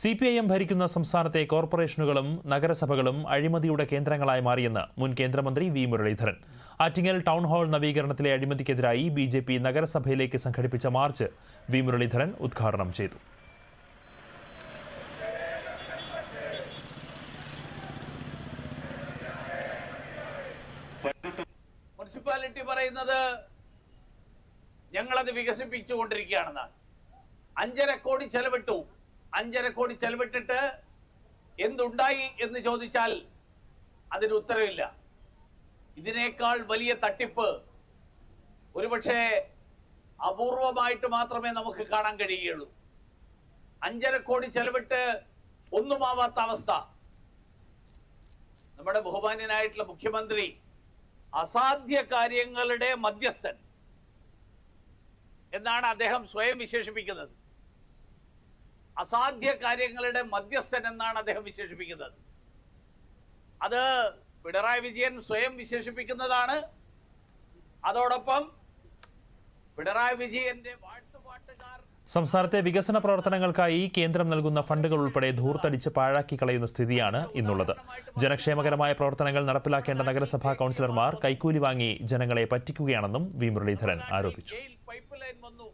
CPIM ഭരിക്കുന്ന സംസ്ഥാനത്തെ കോർപ്പറേഷനുകളും നഗരസഭകളും അഴിമതിയുടെ കേന്ദ്രങ്ങളായി മാറിയെന്ന് മുൻ കേന്ദ്രമന്ത്രി V Muraleedharan. Attingal town hall നവീകരണത്തിലെ അഴിമതിക്കെതിരായി BJP നഗരസഭയിലേക്ക് സംഘടിപ്പിച്ച മാർച്ച് വി മുരളീധരൻ ഉദ്ഘാടനം ചെയ്തു. മുനിസിപ്പാലിറ്റി പറയുന്നത് ഞങ്ങളത് വികസിപ്പിച്ചുകൊണ്ടിരിക്കുകയാണെന്നാണ്. 5.5 കോടി ചെലവിട്ടു. 5.5 കോടി ചെലവിട്ടിട്ട് എന്തുണ്ടായി എന്ന് ചോദിച്ചാൽ അതിന് ഉത്തരവില്ല. ഇതിനേക്കാൾ വലിയ തട്ടിപ്പ് ഒരുപക്ഷെ അപൂർവമായിട്ട് മാത്രമേ നമുക്ക് കാണാൻ കഴിയുകയുള്ളൂ. 5.5 കോടി ചെലവിട്ട് ഒന്നുമാവാത്ത അവസ്ഥ. നമ്മുടെ ബഹുമാന്യനായിട്ടുള്ള മുഖ്യമന്ത്രി അസാധ്യ കാര്യങ്ങളുടെ മധ്യസ്ഥൻ എന്നാണ് അദ്ദേഹം സ്വയം വിശേഷിപ്പിക്കുന്നത്. അസാധ്യ കാര്യങ്ങളുടെ മധ്യസ്ഥൻ എന്നാണ് അദ്ദേഹം വിശേഷിപ്പിക്കുന്നത്. അത് പിണറായി വിജയൻ സ്വയം വിശേഷിപ്പിക്കുന്നതാണ്. അതോടൊപ്പം പിണറായി വിജയന്റെ വാഴ്ത്തുപാട്ടുകാർ സംസ്ഥാനത്തെ വികസന പ്രവർത്തനങ്ങൾക്കായി കേന്ദ്രം നൽകുന്ന ഫണ്ടുകൾ ഉൾപ്പെടെ ധൂർത്തടിച്ച് പാഴാക്കി കളയുന്ന സ്ഥിതിയാണ് ഇന്നുള്ളത്. ജനക്ഷേമകരമായ പ്രവർത്തനങ്ങൾ നടപ്പിലാക്കേണ്ട നഗരസഭാ കൗൺസിലർമാർ കൈക്കൂലി വാങ്ങി ജനങ്ങളെ പറ്റിക്കുകയാണെന്നും വി മുരളീധരൻ ആരോപിച്ചു. പൈപ്പ് ലൈൻ വന്നു.